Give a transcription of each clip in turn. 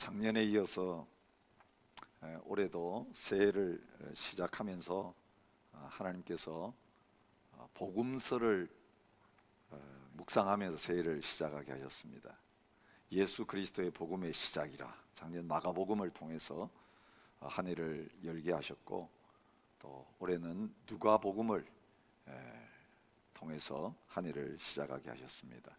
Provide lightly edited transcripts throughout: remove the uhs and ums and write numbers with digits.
작년에 이어서 올해도 새해를 시작하면서 하나님께서 복음서를 묵상하면서 새해를 시작하게 하셨습니다. 예수 그리스도의 복음의 시작이라 작년 마가복음을 통해서 한 해를 열게 하셨고, 또 올해는 누가복음을 통해서 한 해를 시작하게 하셨습니다.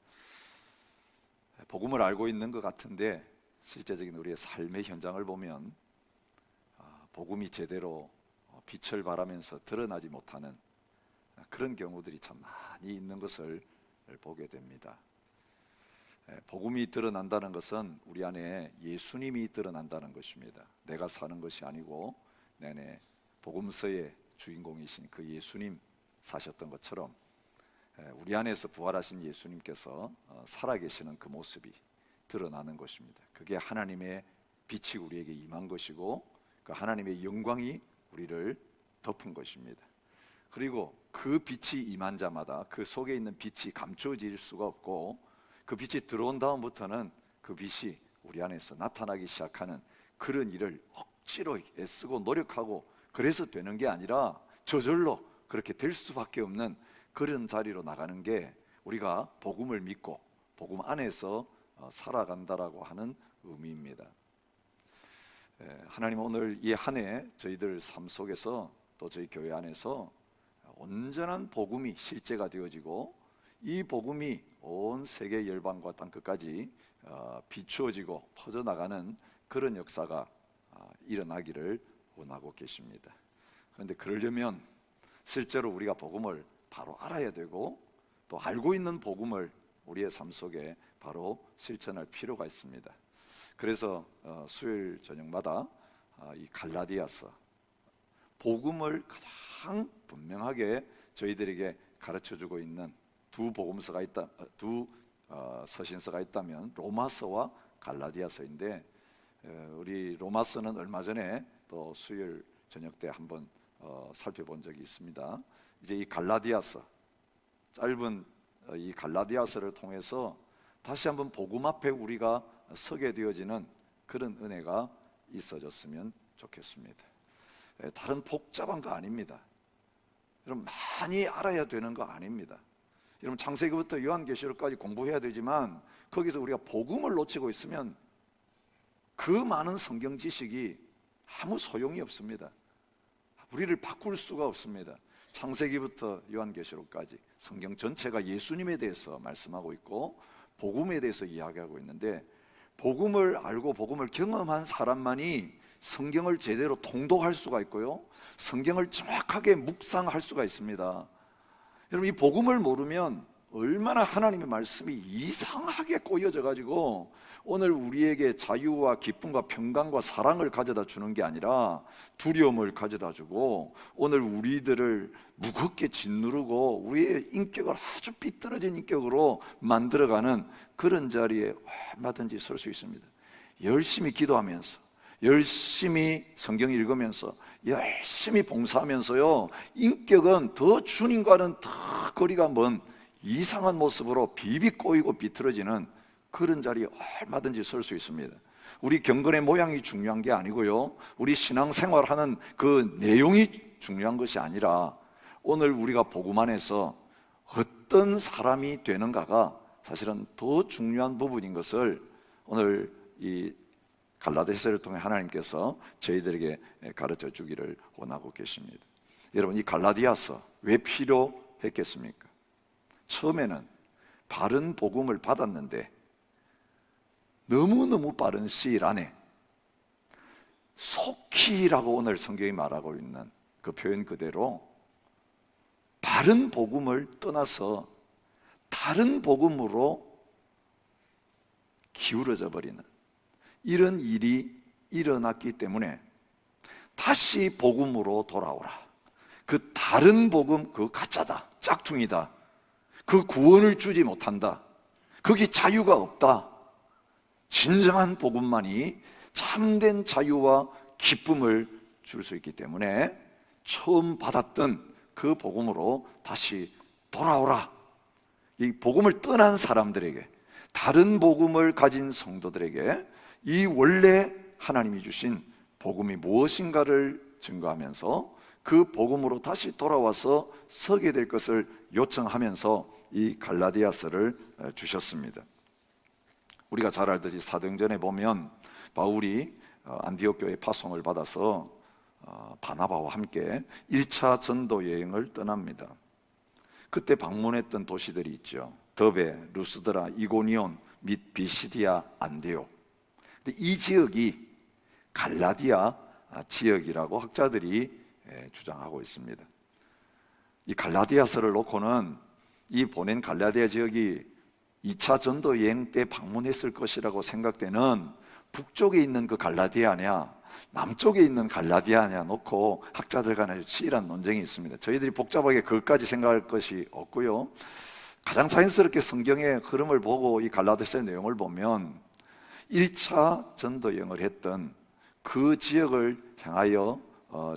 복음을 알고 있는 것 같은데 실제적인 우리의 삶의 현장을 보면 복음이 제대로 빛을 발하면서 드러나지 못하는 그런 경우들이 참 많이 있는 것을 보게 됩니다. 복음이 드러난다는 것은 우리 안에 예수님이 드러난다는 것입니다. 내가 사는 것이 아니고 내 안에 복음서의 주인공이신 그 예수님 사셨던 것처럼 우리 안에서 부활하신 예수님께서 살아계시는 그 모습이 드러나는 것입니다. 그게 하나님의 빛이 우리에게 임한 것이고, 그 하나님의 영광이 우리를 덮은 것입니다. 그리고 그 빛이 임한 자마다 그 속에 있는 빛이 감춰질 수가 없고, 그 빛이 들어온 다음부터는 그 빛이 우리 안에서 나타나기 시작하는 그런 일을 억지로 애쓰고 노력하고 그래서 되는 게 아니라 저절로 그렇게 될 수밖에 없는 그런 자리로 나가는 게 우리가 복음을 믿고 복음 안에서 살아간다라고 하는 의미입니다. 하나님은 오늘 이 한 해 저희들 삶 속에서 또 저희 교회 안에서 온전한 복음이 실제가 되어지고, 이 복음이 온 세계 열방과 땅 끝까지 비추어지고 퍼져나가는 그런 역사가 일어나기를 원하고 계십니다. 그런데 그러려면 실제로 우리가 복음을 바로 알아야 되고, 또 알고 있는 복음을 우리의 삶 속에 바로 실천할 필요가 있습니다. 그래서 수요일 저녁마다 이 갈라디아서 복음을 가장 분명하게 저희들에게 가르쳐주고 있는 두 서신서가 있다면 로마서와 갈라디아서인데, 우리 로마서는 얼마 전에 또 수요일 저녁 때 한번 살펴본 적이 있습니다. 이제 이 갈라디아서, 짧은 이 갈라디아서를 통해서 다시 한번 복음 앞에 우리가 서게 되어지는 그런 은혜가 있어졌으면 좋겠습니다. 다른 복잡한 거 아닙니다. 여러분, 많이 알아야 되는 거 아닙니다. 여러분, 창세기부터 요한계시록까지 공부해야 되지만 거기서 우리가 복음을 놓치고 있으면 그 많은 성경 지식이 아무 소용이 없습니다. 우리를 바꿀 수가 없습니다. 창세기부터 요한계시록까지 성경 전체가 예수님에 대해서 말씀하고 있고 복음에 대해서 이야기하고 있는데, 복음을 알고 복음을 경험한 사람만이 성경을 제대로 통독할 수가 있고요, 성경을 정확하게 묵상할 수가 있습니다. 여러분, 이 복음을 모르면 얼마나 하나님의 말씀이 이상하게 꼬여져 가지고 오늘 우리에게 자유와 기쁨과 평강과 사랑을 가져다 주는 게 아니라 두려움을 가져다 주고, 오늘 우리들을 무겁게 짓누르고 우리의 인격을 아주 삐뚤어진 인격으로 만들어가는 그런 자리에 얼마든지 설 수 있습니다. 열심히 기도하면서, 열심히 성경 읽으면서, 열심히 봉사하면서요, 인격은 더 주님과는 더 거리가 먼 이상한 모습으로 비비꼬이고 비틀어지는 그런 자리에 얼마든지 설 수 있습니다. 우리 경건의 모양이 중요한 게 아니고요, 우리 신앙생활하는 그 내용이 중요한 것이 아니라 오늘 우리가 복음 안에서 어떤 사람이 되는가가 사실은 더 중요한 부분인 것을 오늘 이 갈라디아서를 통해 하나님께서 저희들에게 가르쳐 주기를 원하고 계십니다. 여러분, 이 갈라디아서 왜 필요했겠습니까? 처음에는 바른 복음을 받았는데 너무너무 빠른 시일 안에 속히라고 오늘 성경이 말하고 있는 그 표현 그대로 바른 복음을 떠나서 다른 복음으로 기울어져 버리는 이런 일이 일어났기 때문에 다시 복음으로 돌아오라. 그 다른 복음, 그 가짜다, 짝퉁이다, 그 구원을 주지 못한다, 거기 자유가 없다, 진정한 복음만이 참된 자유와 기쁨을 줄 수 있기 때문에 처음 받았던 그 복음으로 다시 돌아오라. 이 복음을 떠난 사람들에게, 다른 복음을 가진 성도들에게 이 원래 하나님이 주신 복음이 무엇인가를 증거하면서 그 복음으로 다시 돌아와서 서게 될 것을 요청하면서 이 갈라디아서를 주셨습니다. 우리가 잘 알듯이 사도행전에 보면 바울이 안디옥 교회 파송을 받아서 바나바와 함께 1차 전도 여행을 떠납니다. 그때 방문했던 도시들이 있죠. 더베, 루스드라, 이고니온 및 비시디아, 안디옥. 근데 이 지역이 갈라디아 지역이라고 학자들이 주장하고 있습니다. 이 갈라디아서를 놓고는 이 보낸 갈라디아 지역이 2차 전도 여행 때 방문했을 것이라고 생각되는 북쪽에 있는 그 갈라디아냐 남쪽에 있는 갈라디아냐 놓고 학자들 간에 아주 치열한 논쟁이 있습니다. 저희들이 복잡하게 그것까지 생각할 것이 없고요, 가장 자연스럽게 성경의 흐름을 보고 이 갈라디아서의 내용을 보면 1차 전도 여행을 했던 그 지역을 향하여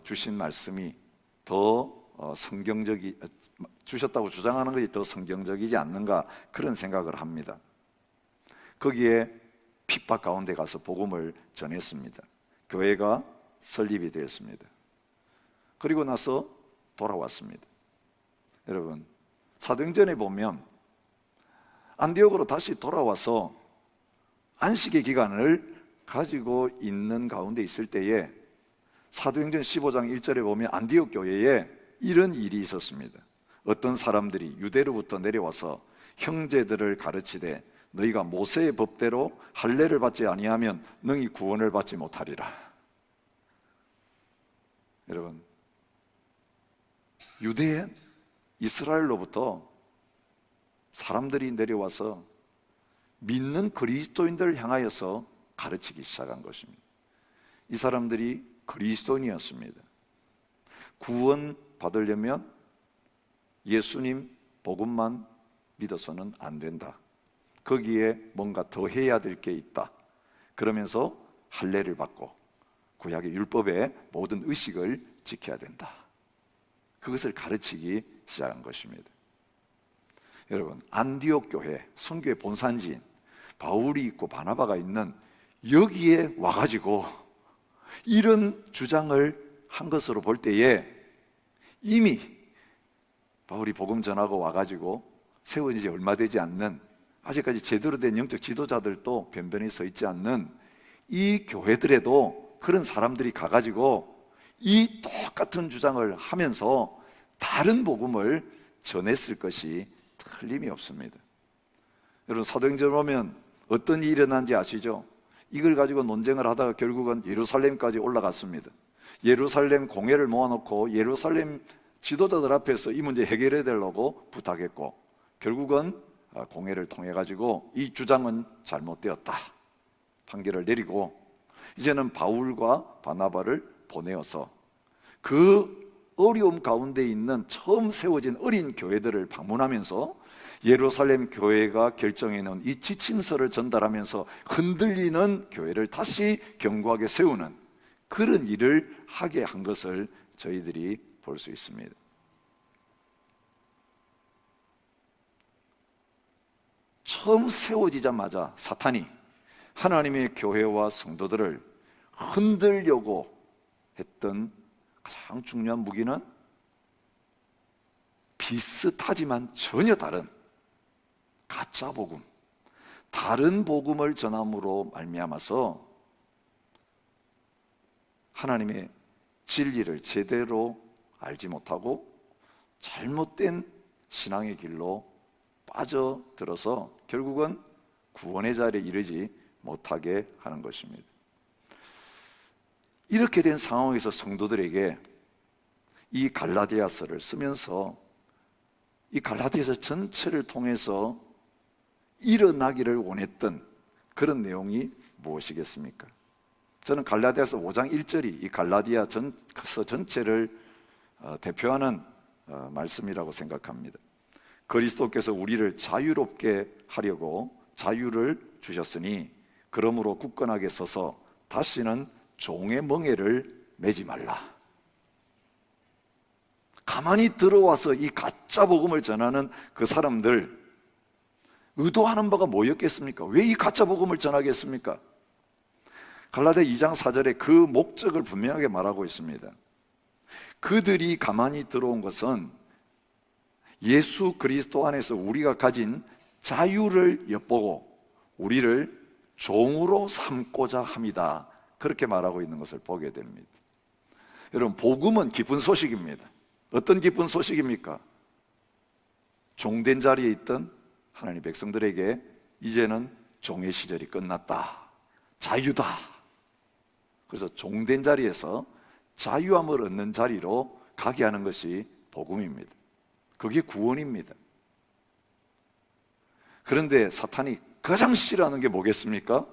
주신 말씀이 더 주셨다고 주장하는 것이 더 성경적이지 않는가, 그런 생각을 합니다. 거기에 핍박 가운데 가서 복음을 전했습니다. 교회가 설립이 되었습니다. 그리고 나서 돌아왔습니다. 여러분, 사도행전에 보면 안디옥으로 다시 돌아와서 안식의 기간을 가지고 있는 가운데 있을 때에 사도행전 15장 1절에 보면 안디옥 교회에 이런 일이 있었습니다. 어떤 사람들이 유대로부터 내려와서 형제들을 가르치되 너희가 모세의 법대로 할례를 받지 아니하면 능히 구원을 받지 못하리라. 여러분, 유대인 이스라엘로부터 사람들이 내려와서 믿는 그리스도인들을 향하여서 가르치기 시작한 것입니다. 이 사람들이 그리스도인이었습니다. 구원 받으려면 예수님 복음만 믿어서는 안 된다. 거기에 뭔가 더 해야 될 게 있다. 그러면서 할례를 받고 구약의 율법의 모든 의식을 지켜야 된다. 그것을 가르치기 시작한 것입니다. 여러분, 안디옥 교회, 선교의 본산지인 바울이 있고 바나바가 있는 여기에 와가지고 이런 주장을 한 것으로 볼 때에 이미 바울이 복음 전하고 와가지고 세워진 지 얼마 되지 않는, 아직까지 제대로 된 영적 지도자들도 변변히 서 있지 않는 이 교회들에도 그런 사람들이 가가지고 이 똑같은 주장을 하면서 다른 복음을 전했을 것이 틀림이 없습니다. 여러분, 사도행전을 보면 어떤 일이 일어난지 아시죠? 이걸 가지고 논쟁을 하다가 결국은 예루살렘까지 올라갔습니다. 예루살렘 공회를 모아놓고 예루살렘 지도자들 앞에서 이 문제 해결해야 되려고 부탁했고, 결국은 공회를 통해 가지고 이 주장은 잘못되었다 판결을 내리고, 이제는 바울과 바나바를 보내어서 그 어려움 가운데 있는 처음 세워진 어린 교회들을 방문하면서 예루살렘 교회가 결정해놓은 이 지침서를 전달하면서 흔들리는 교회를 다시 견고하게 세우는 그런 일을 하게 한 것을 저희들이 볼 수 있습니다. 처음 세워지자마자 사탄이 하나님의 교회와 성도들을 흔들려고 했던 가장 중요한 무기는 비슷하지만 전혀 다른 가짜 복음, 다른 복음을 전함으로 말미암아서 하나님의 진리를 제대로 알지 못하고 잘못된 신앙의 길로 빠져들어서 결국은 구원의 자리에 이르지 못하게 하는 것입니다. 이렇게 된 상황에서 성도들에게 이 갈라디아서를 쓰면서 이 갈라디아서 전체를 통해서 일어나기를 원했던 그런 내용이 무엇이겠습니까? 저는 갈라디아서 5장 1절이 이 갈라디아서 전체를 대표하는 말씀이라고 생각합니다. 그리스도께서 우리를 자유롭게 하려고 자유를 주셨으니 그러므로 굳건하게 서서 다시는 종의 멍에를 매지 말라. 가만히 들어와서 이 가짜 복음을 전하는 그 사람들 의도하는 바가 뭐였겠습니까? 왜 이 가짜 복음을 전하겠습니까? 갈라디아 2장 4절에 그 목적을 분명하게 말하고 있습니다. 그들이 가만히 들어온 것은 예수 그리스도 안에서 우리가 가진 자유를 엿보고 우리를 종으로 삼고자 합니다. 그렇게 말하고 있는 것을 보게 됩니다. 여러분, 복음은 기쁜 소식입니다. 어떤 기쁜 소식입니까? 종된 자리에 있던 하나님 백성들에게 이제는 종의 시절이 끝났다. 자유다. 그래서 종된 자리에서 자유함을 얻는 자리로 가게 하는 것이 복음입니다. 그게 구원입니다. 그런데 사탄이 가장 싫어하는 게 뭐겠습니까?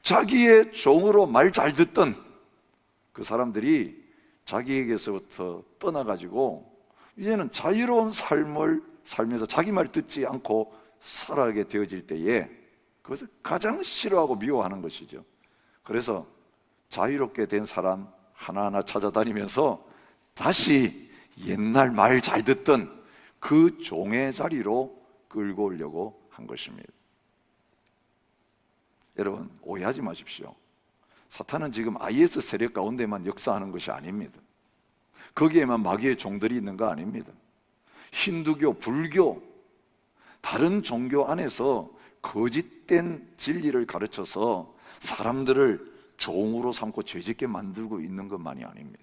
자기의 종으로 말 잘 듣던 그 사람들이 자기에게서부터 떠나가지고 이제는 자유로운 삶을 살면서 자기 말 듣지 않고 살아가게 되어질 때에 그것을 가장 싫어하고 미워하는 것이죠. 그래서 자유롭게 된 사람 하나하나 찾아다니면서 다시 옛날 말 잘 듣던 그 종의 자리로 끌고 오려고 한 것입니다. 여러분, 오해하지 마십시오. 사탄은 지금 IS 세력 가운데만 역사하는 것이 아닙니다. 거기에만 마귀의 종들이 있는 거 아닙니다. 힌두교, 불교, 다른 종교 안에서 거짓된 진리를 가르쳐서 사람들을 종으로 삼고 죄짓게 만들고 있는 것만이 아닙니다.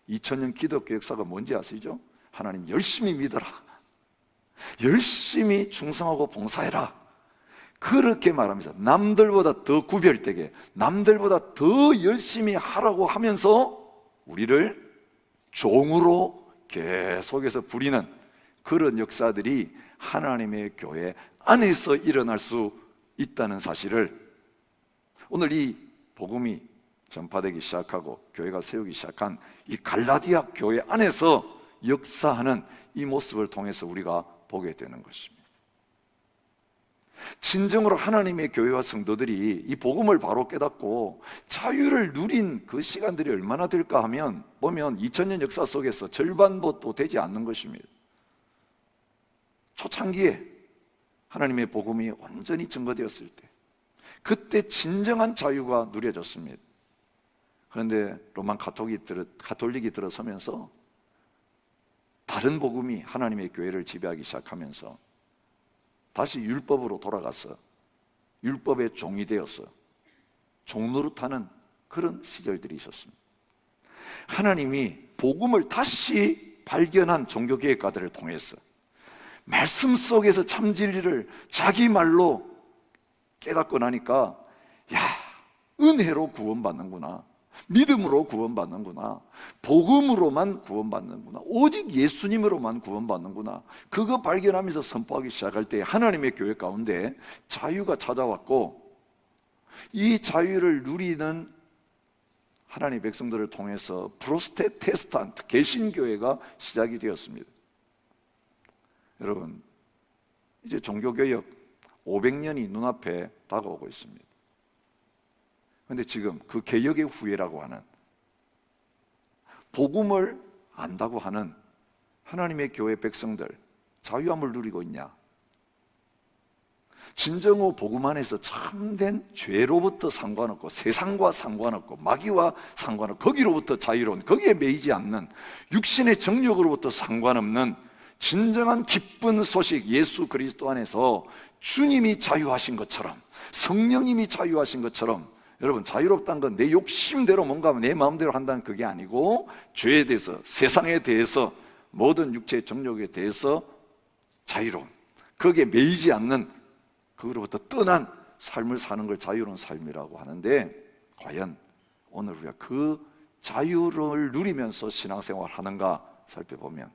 2000년 기독교 역사가 뭔지 아시죠? 하나님 열심히 믿어라, 열심히 충성하고 봉사해라, 그렇게 말하면서 남들보다 더 구별되게, 남들보다 더 열심히 하라고 하면서 우리를 종으로 계속해서 부리는 그런 역사들이 하나님의 교회 안에서 일어날 수 있다는 사실을 오늘 이 복음이 전파되기 시작하고 교회가 세우기 시작한 이 갈라디아 교회 안에서 역사하는 이 모습을 통해서 우리가 보게 되는 것입니다. 진정으로 하나님의 교회와 성도들이 이 복음을 바로 깨닫고 자유를 누린 그 시간들이 얼마나 될까 하면 보면 2000년 역사 속에서 절반도 되지 않는 것입니다. 초창기에 하나님의 복음이 완전히 증거되었을 때 그때 진정한 자유가 누려졌습니다. 그런데 로만 가톨릭이 들어서면서 다른 복음이 하나님의 교회를 지배하기 시작하면서 다시 율법으로 돌아가서 율법의 종이 되어서 종노릇하는 그런 시절들이 있었습니다. 하나님이 복음을 다시 발견한 종교개혁가들을 통해서 말씀 속에서 참 진리를 자기 말로 깨닫고 나니까 야, 은혜로 구원받는구나, 믿음으로 구원받는구나, 복음으로만 구원받는구나, 오직 예수님으로만 구원받는구나, 그거 발견하면서 선포하기 시작할 때 하나님의 교회 가운데 자유가 찾아왔고 이 자유를 누리는 하나님의 백성들을 통해서 프로테스탄트 개신교회가 시작이 되었습니다. 여러분, 이제 종교개혁 500년이 눈앞에 다가오고 있습니다. 그런데 지금 그 개혁의 후예라고 하는, 복음을 안다고 하는 하나님의 교회 백성들 자유함을 누리고 있냐? 진정으로 복음 안에서 참된 죄로부터 상관없고 세상과 상관없고 마귀와 상관없고 거기로부터 자유로운, 거기에 매이지 않는 육신의 정욕으로부터 상관없는 진정한 기쁜 소식, 예수 그리스도 안에서 주님이 자유하신 것처럼, 성령님이 자유하신 것처럼, 여러분, 자유롭다는 건 내 욕심대로 뭔가 내 마음대로 한다는 그게 아니고 죄에 대해서, 세상에 대해서, 모든 육체의 정욕에 대해서 자유로운, 거기에 매이지 않는, 그로부터 떠난 삶을 사는 걸 자유로운 삶이라고 하는데, 과연 오늘 우리가 그 자유를 누리면서 신앙생활을 하는가 살펴보면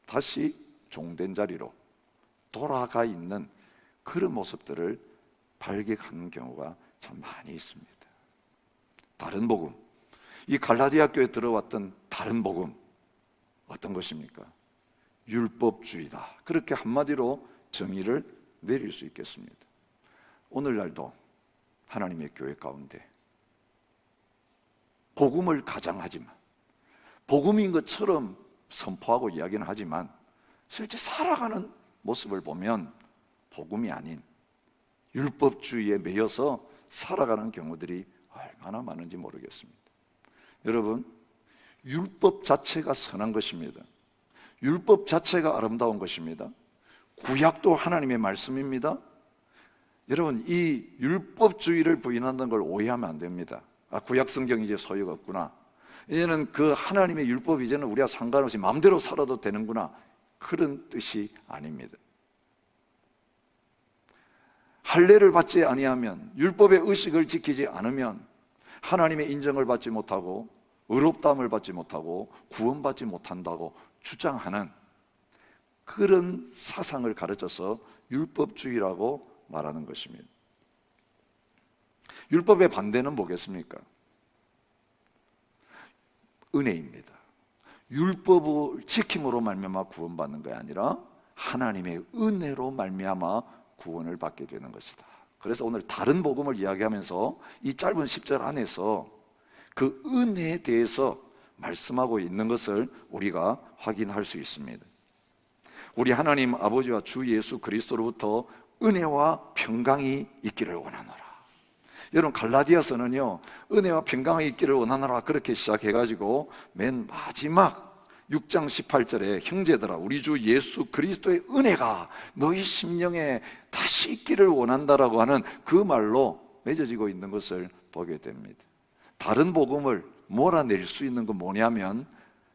다시 종된 자리로 돌아가 있는 그런 모습들을 발견하는 경우가 참 많이 있습니다. 다른 복음, 이 갈라디아 교회에 들어왔던 다른 복음 어떤 것입니까? 율법주의다, 그렇게 한마디로 정의를 내릴 수 있겠습니다. 오늘날도 하나님의 교회 가운데 복음을 가장하지만, 복음인 것처럼 선포하고 이야기는 하지만 실제 살아가는 모습을 보면 복음이 아닌 율법주의에 매여서 살아가는 경우들이 얼마나 많은지 모르겠습니다. 여러분, 율법 자체가 선한 것입니다. 율법 자체가 아름다운 것입니다. 구약도 하나님의 말씀입니다. 여러분, 이 율법주의를 부인한다는 걸 오해하면 안 됩니다. 구약 성경이 이제 소유가 없구나, 이제는 그 하나님의 율법 이제는 우리가 상관없이 마음대로 살아도 되는구나, 그런 뜻이 아닙니다. 할례를 받지 아니하면, 율법의 의식을 지키지 않으면 하나님의 인정을 받지 못하고 의롭다함을 받지 못하고 구원받지 못한다고 주장하는 그런 사상을 가르쳐서 율법주의라고 말하는 것입니다. 율법의 반대는 뭐겠습니까? 은혜입니다. 율법을 지킴으로 말미암아 구원받는 것이 아니라 하나님의 은혜로 말미암아 구원을 받게 되는 것이다. 그래서 오늘 다른 복음을 이야기하면서 이 짧은 10절 안에서 그 은혜에 대해서 말씀하고 있는 것을 우리가 확인할 수 있습니다. 우리 하나님 아버지와 주 예수 그리스도로부터 은혜와 평강이 있기를 원하노라. 여러분, 갈라디아서는요, 은혜와 평강이 있기를 원하노라 그렇게 시작해가지고 맨 마지막 6장 18절에 형제들아, 우리 주 예수 그리스도의 은혜가 너희 심령에 다시 있기를 원한다라고 하는 그 말로 맺어지고 있는 것을 보게 됩니다. 다른 복음을 몰아낼 수 있는 건 뭐냐면,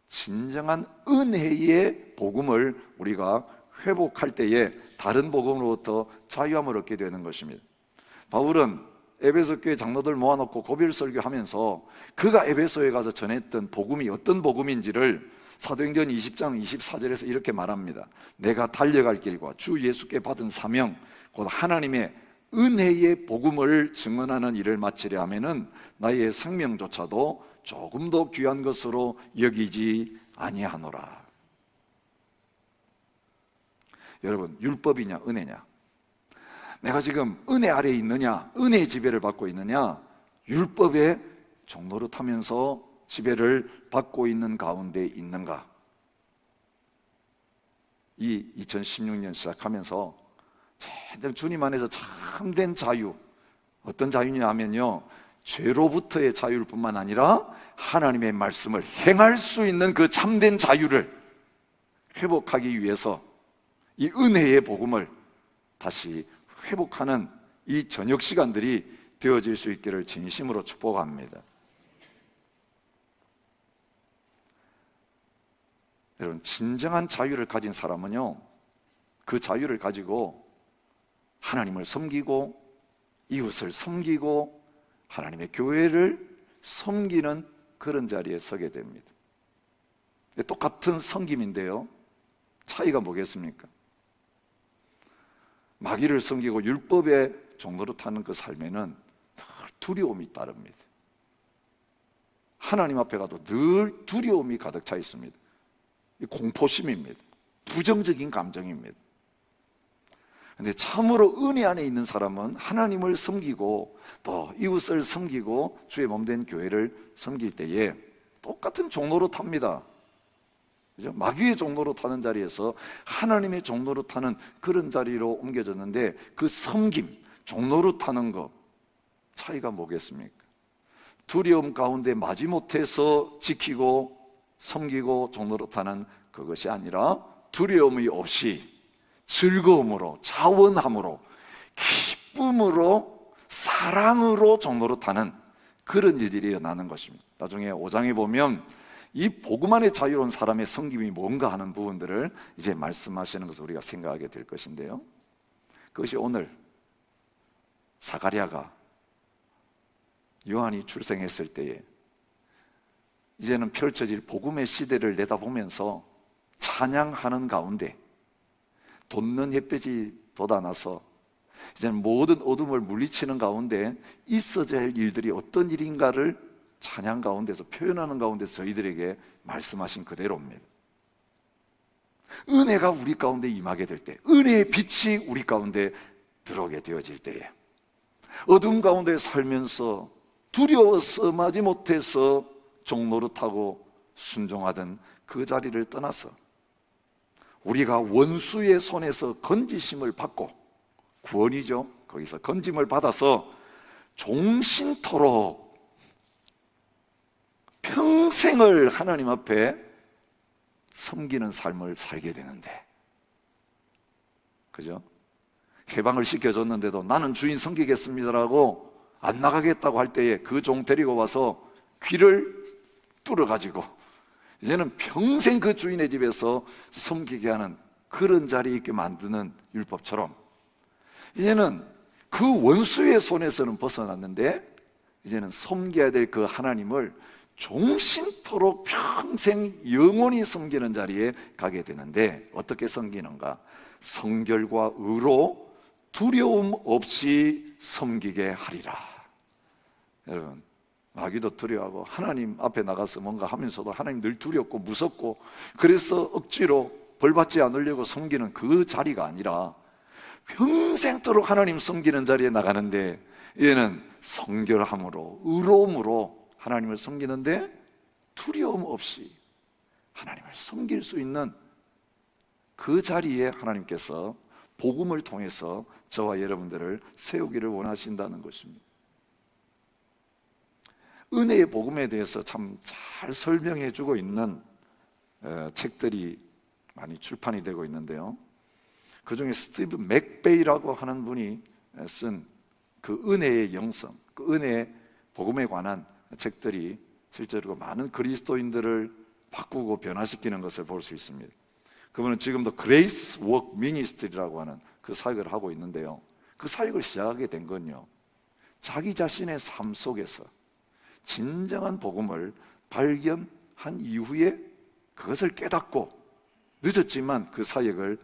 진정한 은혜의 복음을 우리가 회복할 때에 다른 복음으로부터 자유함을 얻게 되는 것입니다. 바울은 에베소 교회 장로들 모아놓고 고별 설교하면서 그가 에베소에 가서 전했던 복음이 어떤 복음인지를 사도행전 20장 24절에서 이렇게 말합니다. 내가 달려갈 길과 주 예수께 받은 사명 곧 하나님의 은혜의 복음을 증언하는 일을 마치려 하면은 나의 생명조차도 조금 더 귀한 것으로 여기지 아니하노라. 여러분, 율법이냐 은혜냐? 내가 지금 은혜 아래에 있느냐, 은혜의 지배를 받고 있느냐, 율법의 종노릇하면서 지배를 받고 있는 가운데 있는가? 이 2016년 시작하면서 주님 안에서 참된 자유, 어떤 자유냐 하면요, 죄로부터의 자유일 뿐만 아니라 하나님의 말씀을 행할 수 있는 그 참된 자유를 회복하기 위해서 이 은혜의 복음을 다시 회복하는 이 저녁 시간들이 되어질 수 있기를 진심으로 축복합니다. 여러분, 진정한 자유를 가진 사람은요, 그 자유를 가지고 하나님을 섬기고 이웃을 섬기고 하나님의 교회를 섬기는 그런 자리에 서게 됩니다. 똑같은 섬김인데요, 차이가 뭐겠습니까? 마귀를 섬기고 율법의 종노릇하는 그 삶에는 늘 두려움이 따릅니다. 하나님 앞에 가도 늘 두려움이 가득 차 있습니다. 공포심입니다. 부정적인 감정입니다. 그런데 참으로 은혜 안에 있는 사람은 하나님을 섬기고 또 이웃을 섬기고 주의 몸된 교회를 섬길 때에 똑같은 종로로 탑니다. 그죠? 마귀의 종로로 타는 자리에서 하나님의 종로로 타는 그런 자리로 옮겨졌는데, 그 섬김, 종로로 타는 것 차이가 뭐겠습니까? 두려움 가운데 마지못해서 지키고 섬기고 종로로 타는 그것이 아니라 두려움이 없이 즐거움으로, 자원함으로, 기쁨으로, 사랑으로 종로로 타는 그런 일들이 일어나는 것입니다. 나중에 5장에 보면 이 복음 안에 자유로운 사람의 섬김이 뭔가 하는 부분들을 이제 말씀하시는 것을 우리가 생각하게 될 것인데요, 그것이 오늘 사가랴가 요한이 출생했을 때에 이제는 펼쳐질 복음의 시대를 내다보면서 찬양하는 가운데 돋는 햇빛이 돋아나서 이제는 모든 어둠을 물리치는 가운데 있어져야 할 일들이 어떤 일인가를 찬양 가운데서 표현하는 가운데서 저희들에게 말씀하신 그대로입니다. 은혜가 우리 가운데 임하게 될 때, 은혜의 빛이 우리 가운데 들어오게 되어질 때에 어둠 가운데 살면서 두려워서 마지못해서 종노릇하고 순종하던 그 자리를 떠나서 우리가 원수의 손에서 건지심을 받고, 구원이죠, 거기서 건짐을 받아서 종신토록 평생을 하나님 앞에 섬기는 삶을 살게 되는데, 그죠? 해방을 시켜줬는데도 나는 주인 섬기겠습니다라고 안 나가겠다고 할 때에 그 종 데리고 와서 귀를 뚫어가지고 이제는 평생 그 주인의 집에서 섬기게 하는 그런 자리에 있게 만드는 율법처럼, 이제는 그 원수의 손에서는 벗어났는데 이제는 섬겨야 될 그 하나님을 종신토록 평생 영원히 섬기는 자리에 가게 되는데, 어떻게 섬기는가? 성결과 의로 두려움 없이 섬기게 하리라. 여러분, 마귀도 두려워하고 하나님 앞에 나가서 뭔가 하면서도 하나님 늘 두렵고 무섭고, 그래서 억지로 벌받지 않으려고 섬기는 그 자리가 아니라 평생도록 하나님 섬기는 자리에 나가는데, 얘는 성결함으로 의로움으로 하나님을 섬기는데 두려움 없이 하나님을 섬길 수 있는 그 자리에 하나님께서 복음을 통해서 저와 여러분들을 세우기를 원하신다는 것입니다. 은혜의 복음에 대해서 참 잘 설명해 주고 있는 책들이 많이 출판이 되고 있는데요, 그 중에 스티브 맥베이라고 하는 분이 쓴 그 은혜의 영성, 그 은혜의 복음에 관한 책들이 실제로 많은 그리스도인들을 바꾸고 변화시키는 것을 볼 수 있습니다. 그분은 지금도 그레이스 워크 미니스트리라고 하는 그 사역을 하고 있는데요, 그 사역을 시작하게 된 건요, 자기 자신의 삶 속에서 진정한 복음을 발견한 이후에 그것을 깨닫고 늦었지만 그 사역을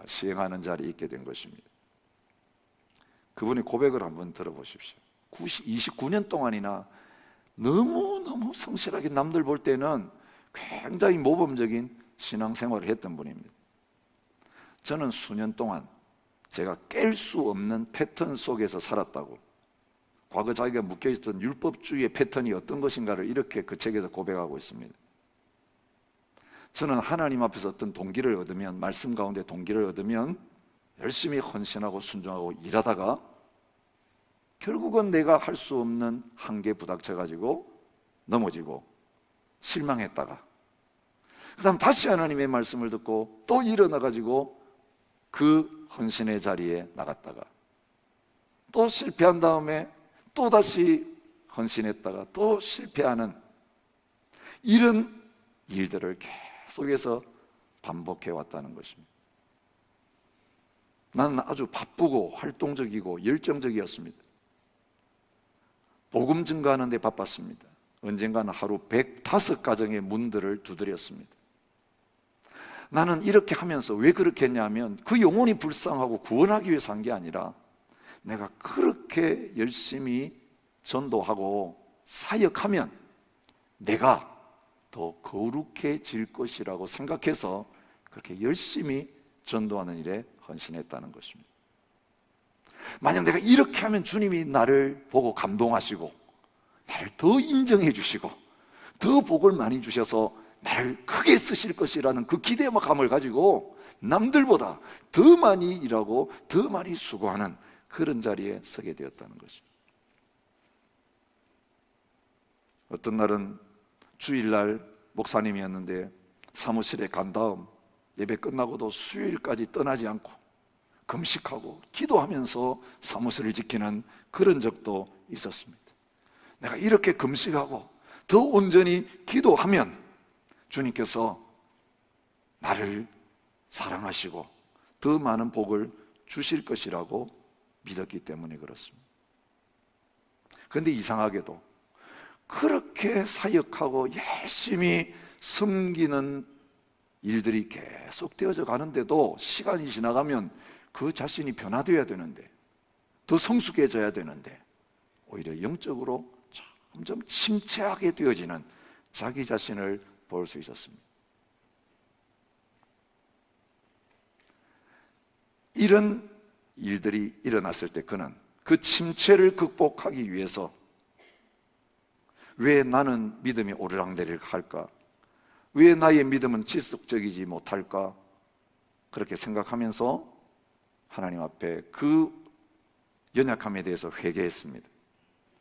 시행하는 자리에 있게 된 것입니다. 그분의 고백을 한번 들어보십시오. 29년 동안이나 너무너무 성실하게 남들 볼 때는 굉장히 모범적인 신앙생활을 했던 분입니다. 저는 수년 동안 제가 깰 수 없는 패턴 속에서 살았다고, 과거 자기가 묶여있던 율법주의의 패턴이 어떤 것인가를 이렇게 그 책에서 고백하고 있습니다. 저는 하나님 앞에서 어떤 동기를 얻으면, 말씀 가운데 동기를 얻으면 열심히 헌신하고 순종하고 일하다가 결국은 내가 할 수 없는 한계에 부닥쳐가지고 넘어지고 실망했다가, 그 다음 다시 하나님의 말씀을 듣고 또 일어나가지고 그 헌신의 자리에 나갔다가 또 실패한 다음에 또 다시 헌신했다가 또 실패하는 이런 일들을 계속해서 반복해 왔다는 것입니다. 나는 아주 바쁘고 활동적이고 열정적이었습니다. 복음 증거하는 데 바빴습니다. 언젠가는 하루 105가정의 문들을 두드렸습니다. 나는 이렇게 하면서 왜 그렇게 했냐면, 그 영혼이 불쌍하고 구원하기 위해서 한 게 아니라 내가 그렇게 열심히 전도하고 사역하면 내가 더 거룩해질 것이라고 생각해서 그렇게 열심히 전도하는 일에 헌신했다는 것입니다. 만약 내가 이렇게 하면 주님이 나를 보고 감동하시고 나를 더 인정해 주시고 더 복을 많이 주셔서 나를 크게 쓰실 것이라는 그 기대감을 가지고 남들보다 더 많이 일하고 더 많이 수고하는 그런 자리에 서게 되었다는 것입니다. 어떤 날은 주일날 목사님이었는데 사무실에 간 다음 예배 끝나고도 수요일까지 떠나지 않고 금식하고 기도하면서 사무실을 지키는 그런 적도 있었습니다. 내가 이렇게 금식하고 더 온전히 기도하면 주님께서 나를 사랑하시고 더 많은 복을 주실 것이라고 믿었기 때문에 그렇습니다. 그런데 이상하게도 그렇게 사역하고 열심히 섬기는 일들이 계속 되어져 가는데도 시간이 지나가면 그 자신이 변화되어야 되는데, 더 성숙해져야 되는데 오히려 영적으로 점점 침체하게 되어지는 자기 자신을 볼 수 있었습니다. 이런 일들이 일어났을 때 그는 그 침체를 극복하기 위해서 왜 나는 믿음이 오르락내리락 할까? 왜 나의 믿음은 지속적이지 못할까? 그렇게 생각하면서 하나님 앞에 그 연약함에 대해서 회개했습니다.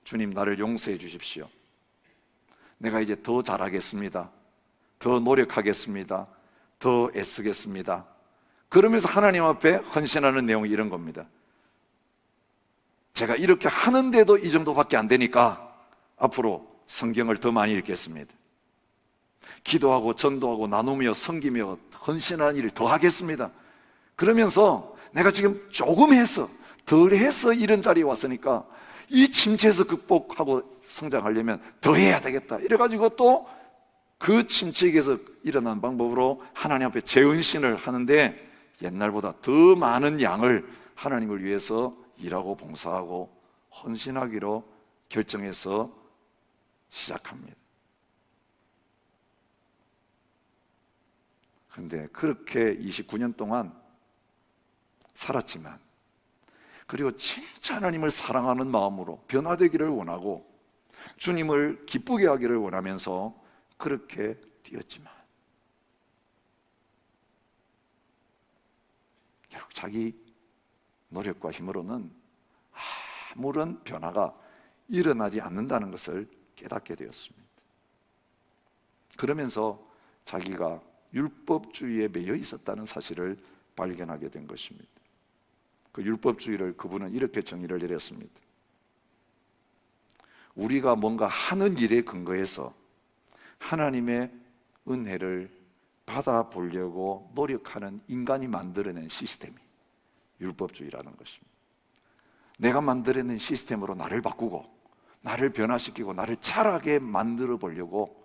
주님, 나를 용서해 주십시오. 내가 이제 더 잘하겠습니다. 더 노력하겠습니다. 더 애쓰겠습니다. 그러면서 하나님 앞에 헌신하는 내용이 이런 겁니다. 제가 이렇게 하는데도 이 정도밖에 안 되니까 앞으로 성경을 더 많이 읽겠습니다. 기도하고 전도하고 나누며 섬기며 헌신하는 일을 더 하겠습니다. 그러면서 내가 지금 조금 해서 덜 해서 이런 자리에 왔으니까 이 침체에서 극복하고 성장하려면 더 해야 되겠다. 이래가지고 또 그 침체에서 일어난 방법으로 하나님 앞에 재헌신을 하는데 옛날보다 더 많은 양을 하나님을 위해서 일하고 봉사하고 헌신하기로 결정해서 시작합니다. 그런데 그렇게 29년 동안 살았지만, 그리고 진짜 하나님을 사랑하는 마음으로 변화되기를 원하고 주님을 기쁘게 하기를 원하면서 그렇게 뛰었지만 결국 자기 노력과 힘으로는 아무런 변화가 일어나지 않는다는 것을 깨닫게 되었습니다. 그러면서 자기가 율법주의에 매여 있었다는 사실을 발견하게 된 것입니다. 그 율법주의를 그분은 이렇게 정의를 내렸습니다. 우리가 뭔가 하는 일에 근거해서 하나님의 은혜를 받아보려고 노력하는 인간이 만들어낸 시스템이 율법주의라는 것입니다. 내가 만들어낸 시스템으로 나를 바꾸고 나를 변화시키고 나를 잘하게 만들어 보려고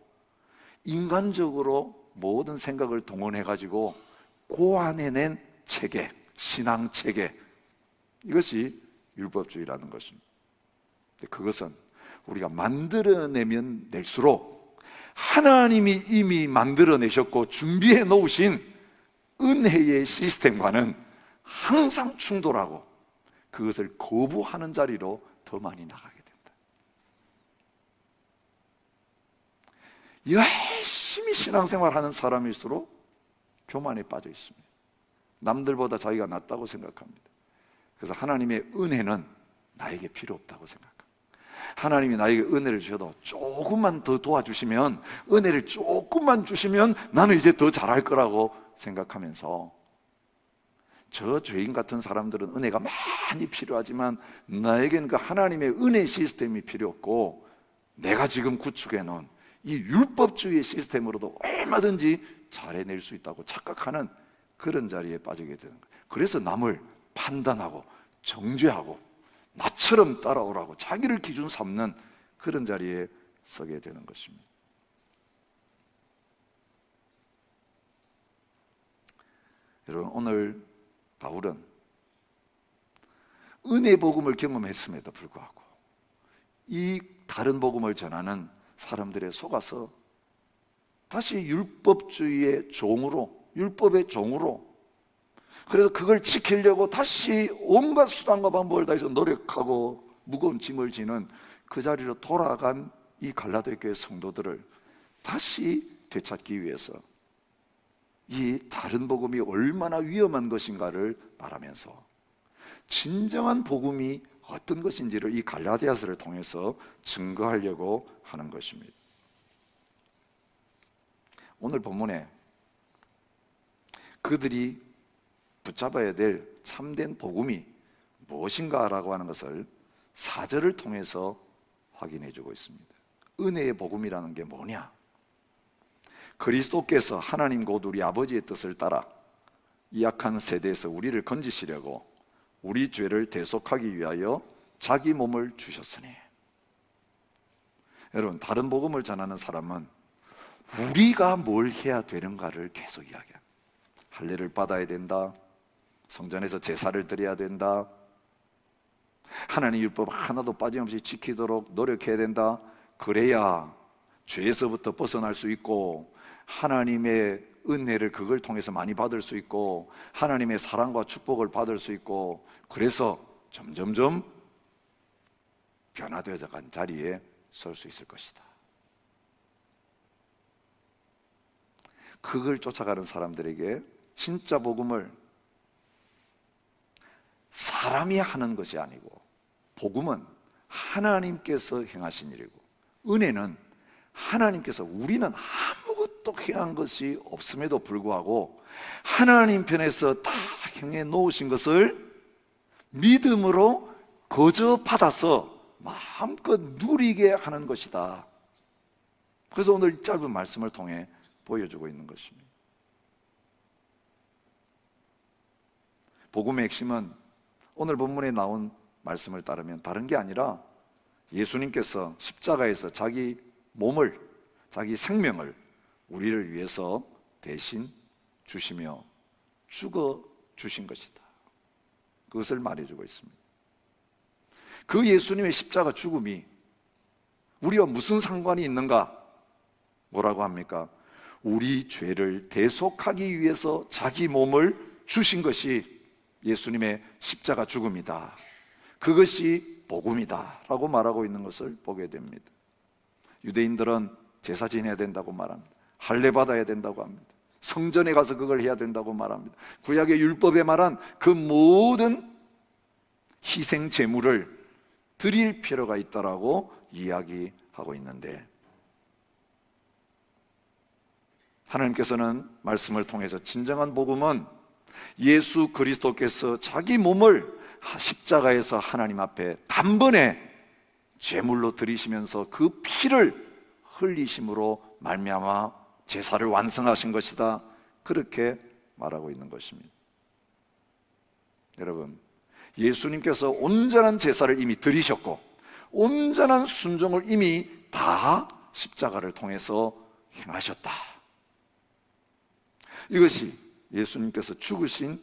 인간적으로 모든 생각을 동원해가지고 고안해낸 체계, 신앙 체계, 이것이 율법주의라는 것입니다. 그것은 우리가 만들어내면 낼수록 하나님이 이미 만들어내셨고 준비해 놓으신 은혜의 시스템과는 항상 충돌하고 그것을 거부하는 자리로 더 많이 나가게 된다. 열심히 신앙생활하는 사람일수록 교만에 빠져 있습니다. 남들보다 자기가 낫다고 생각합니다. 그래서 하나님의 은혜는 나에게 필요 없다고 생각합니다. 하나님이 나에게 은혜를 주셔도 조금만 더 도와주시면, 은혜를 조금만 주시면 나는 이제 더 잘할 거라고 생각하면서, 저 죄인 같은 사람들은 은혜가 많이 필요하지만 나에게는 그 하나님의 은혜 시스템이 필요 없고 내가 지금 구축해 놓은 이 율법주의 시스템으로도 얼마든지 잘해낼 수 있다고 착각하는 그런 자리에 빠지게 되는 거예요. 그래서 남을 판단하고 정죄하고 나처럼 따라오라고 자기를 기준 삼는 그런 자리에 서게 되는 것입니다. 여러분, 오늘 바울은 은혜 복음을 경험했음에도 불구하고 이 다른 복음을 전하는 사람들의 속아서 다시 율법주의의 종으로, 율법의 종으로, 그래서 그걸 지키려고 다시 온갖 수단과 방법을 다해서 노력하고 무거운 짐을 지는 그 자리로 돌아간 이 갈라디아 교회 성도들을 다시 되찾기 위해서 이 다른 복음이 얼마나 위험한 것인가를 말하면서 진정한 복음이 어떤 것인지를 이 갈라디아서를 통해서 증거하려고 하는 것입니다. 오늘 본문에 그들이 붙잡아야 될 참된 복음이 무엇인가라고 하는 것을 4절을 통해서 확인해 주고 있습니다. 은혜의 복음이라는 게 뭐냐? 그리스도께서 하나님 곧 우리 아버지의 뜻을 따라 이 악한 세대에서 우리를 건지시려고 우리 죄를 대속하기 위하여 자기 몸을 주셨으니. 여러분, 다른 복음을 전하는 사람은 우리가 뭘 해야 되는가를 계속 이야기합니다. 할례를 받아야 된다, 성전에서 제사를 드려야 된다, 하나님 율법 하나도 빠짐없이 지키도록 노력해야 된다. 그래야 죄에서부터 벗어날 수 있고 하나님의 은혜를 그걸 통해서 많이 받을 수 있고 하나님의 사랑과 축복을 받을 수 있고, 그래서 점점점 변화되어져 간 자리에 설 수 있을 것이다. 그걸 쫓아가는 사람들에게 진짜 복음을 사람이 하는 것이 아니고 복음은 하나님께서 행하신 일이고, 은혜는 하나님께서, 우리는 아무것도 행한 것이 없음에도 불구하고 하나님 편에서 다 행해 놓으신 것을 믿음으로 거저 받아서 마음껏 누리게 하는 것이다. 그래서 오늘 이 짧은 말씀을 통해 보여주고 있는 것입니다. 복음의 핵심은 오늘 본문에 나온 말씀을 따르면 다른 게 아니라 예수님께서 십자가에서 자기 몸을, 자기 생명을 우리를 위해서 대신 주시며 죽어 주신 것이다. 그것을 말해주고 있습니다. 그 예수님의 십자가 죽음이 우리와 무슨 상관이 있는가? 뭐라고 합니까? 우리 죄를 대속하기 위해서 자기 몸을 주신 것이 예수님의 십자가 죽음이다. 그것이 복음이다 라고 말하고 있는 것을 보게 됩니다. 유대인들은 제사 지내야 된다고 말합니다. 할례 받아야 된다고 합니다. 성전에 가서 그걸 해야 된다고 말합니다. 구약의 율법에 말한 그 모든 희생 제물을 드릴 필요가 있다라고 이야기하고 있는데, 하나님께서는 말씀을 통해서 진정한 복음은 예수 그리스도께서 자기 몸을 십자가에서 하나님 앞에 단번에 제물로 드리시면서 그 피를 흘리심으로 말미암아 제사를 완성하신 것이다, 그렇게 말하고 있는 것입니다. 여러분, 예수님께서 온전한 제사를 이미 드리셨고 온전한 순종을 이미 다 십자가를 통해서 행하셨다. 이것이 예수님께서 죽으신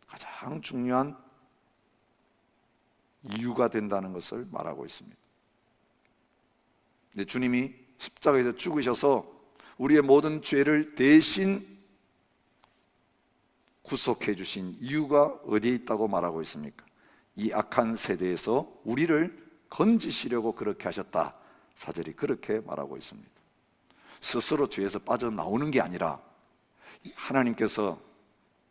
가장 중요한 이유가 된다는 것을 말하고 있습니다. 근데 주님이 십자가에서 죽으셔서 우리의 모든 죄를 대신 구속해 주신 이유가 어디에 있다고 말하고 있습니까? 이 악한 세대에서 우리를 건지시려고 그렇게 하셨다. 사절이 그렇게 말하고 있습니다. 스스로 죄에서 빠져나오는 게 아니라 하나님께서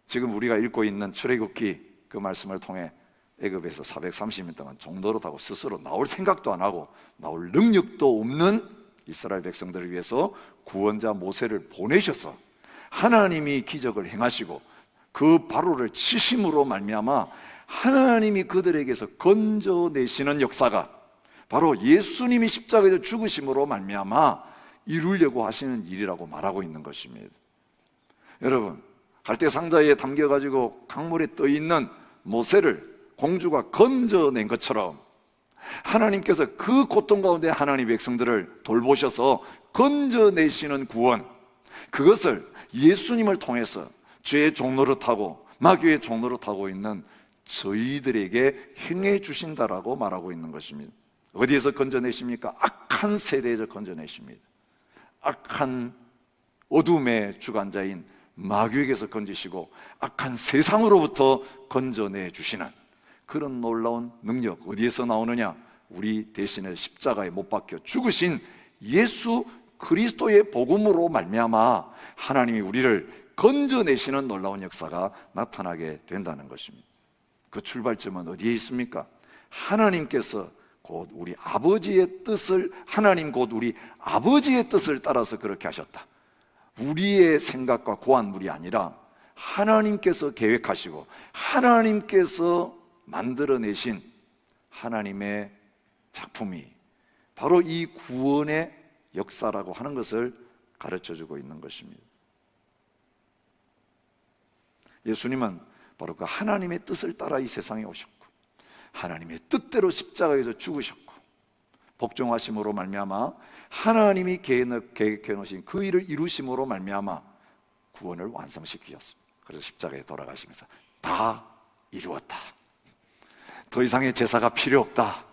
지금 우리가 읽고 있는 출애굽기 그 말씀을 통해 애굽에서 430년 동안 종노릇 하고 스스로 나올 생각도 안 하고 나올 능력도 없는 이스라엘 백성들을 위해서 구원자 모세를 보내셔서 하나님이 기적을 행하시고 그 바로를 치심으로 말미암아 하나님이 그들에게서 건져내시는 역사가 바로 예수님이 십자가에서 죽으심으로 말미암아 이루려고 하시는 일이라고 말하고 있는 것입니다. 여러분, 갈대 상자에 담겨가지고 강물에 떠있는 모세를 공주가 건져낸 것처럼 하나님께서 그 고통 가운데 하나님의 백성들을 돌보셔서 건져내시는 구원, 그것을 예수님을 통해서 죄의 종노릇하고 마귀의 종노릇하고 있는 저희들에게 행해 주신다라고 말하고 있는 것입니다. 어디에서 건져내십니까? 악한 세대에서 건져내십니다. 악한 어둠의 주관자인 마귀에게서 건지시고 악한 세상으로부터 건져내 주시는 그런 놀라운 능력, 어디에서 나오느냐? 우리 대신에 십자가에 못 박혀 죽으신 예수 그리스도의 복음으로 말미암아 하나님이 우리를 건져내시는 놀라운 역사가 나타나게 된다는 것입니다. 그 출발점은 어디에 있습니까? 하나님께서 곧 우리 아버지의 뜻을, 하나님 곧 우리 아버지의 뜻을 따라서 그렇게 하셨다. 우리의 생각과 고안물이 아니라 하나님께서 계획하시고 하나님께서 만들어내신 하나님의 작품이 바로 이 구원의 역사라고 하는 것을 가르쳐주고 있는 것입니다. 예수님은 바로 그 하나님의 뜻을 따라 이 세상에 오셨고 하나님의 뜻대로 십자가에서 죽으셨고 복종하심으로 말미암아 하나님이 계획해 놓으신 그 일을 이루심으로 말미암아 구원을 완성시키셨습니다. 그래서 십자가에 돌아가시면서 다 이루었다. 더 이상의 제사가 필요 없다.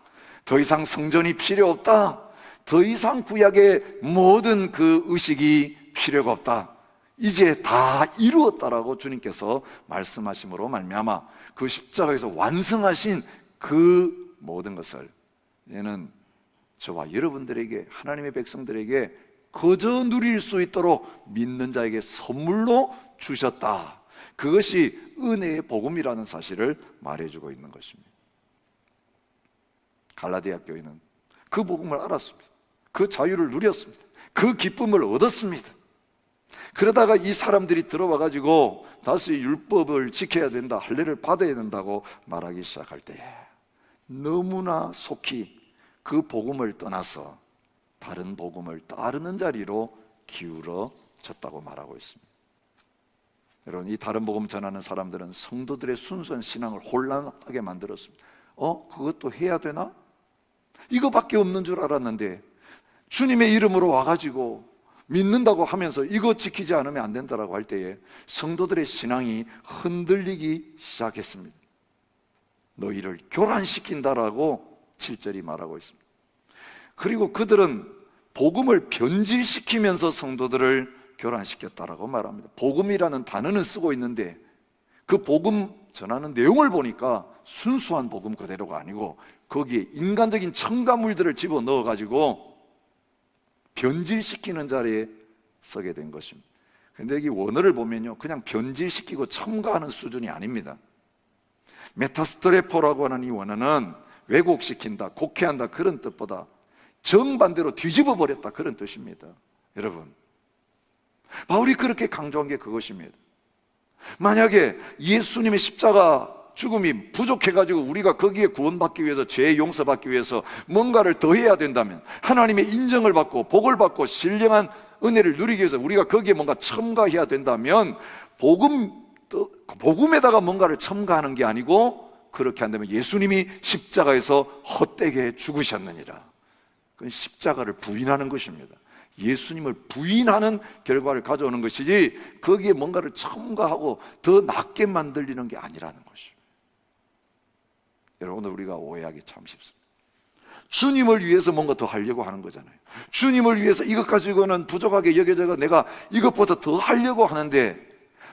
더 이상 성전이 필요 없다. 더 이상 구약의 모든 그 의식이 필요가 없다. 이제 다 이루었다라고 주님께서 말씀하심으로 말미암아 그 십자가에서 완성하신 그 모든 것을 얘는 저와 여러분들에게, 하나님의 백성들에게 거저 누릴 수 있도록 믿는 자에게 선물로 주셨다. 그것이 은혜의 복음이라는 사실을 말해주고 있는 것입니다. 갈라디아 교회는 그 복음을 알았습니다. 그 자유를 누렸습니다. 그 기쁨을 얻었습니다. 그러다가 이 사람들이 들어와 가지고 다시 율법을 지켜야 된다, 할례를 받아야 된다고 말하기 시작할 때 너무나 속히 그 복음을 떠나서 다른 복음을 따르는 자리로 기울어졌다고 말하고 있습니다. 여러분, 이 다른 복음 전하는 사람들은 성도들의 순수한 신앙을 혼란하게 만들었습니다. 그것도 해야 되나? 이거밖에 없는 줄 알았는데 주님의 이름으로 와가지고 믿는다고 하면서 이거 지키지 않으면 안 된다라고 할 때에 성도들의 신앙이 흔들리기 시작했습니다. 너희를 교란시킨다라고 7절이 말하고 있습니다. 그리고 그들은 복음을 변질시키면서 성도들을 교란시켰다라고 말합니다. 복음이라는 단어는 쓰고 있는데 그 복음 전하는 내용을 보니까 순수한 복음 그대로가 아니고 거기에 인간적인 첨가물들을 집어넣어 가지고 변질시키는 자리에 서게 된 것입니다. 근데 여기 원어를 보면요, 그냥 변질시키고 첨가하는 수준이 아닙니다. 메타스트레포라고 하는 이 원어는 왜곡시킨다, 곡해한다 그런 뜻보다 정반대로 뒤집어 버렸다 그런 뜻입니다. 여러분, 바울이 그렇게 강조한 게 그것입니다. 만약에 예수님의 십자가 죽음이 부족해가지고 우리가 거기에 구원받기 위해서, 죄 용서받기 위해서 뭔가를 더 해야 된다면, 하나님의 인정을 받고 복을 받고 신령한 은혜를 누리기 위해서 우리가 거기에 뭔가 첨가해야 된다면 복음에다가 뭔가를 첨가하는 게 아니고, 그렇게 한다면 예수님이 십자가에서 헛되게 죽으셨느니라, 그건 십자가를 부인하는 것입니다. 예수님을 부인하는 결과를 가져오는 것이지 거기에 뭔가를 첨가하고 더 낫게 만들리는 게 아니라는 것입니다. 여러분, 오늘 우리가 오해하기 참 쉽습니다. 주님을 위해서 뭔가 더 하려고 하는 거잖아요. 주님을 위해서 이것 가지고는 부족하게 여겨져가 내가 이것보다 더 하려고 하는데,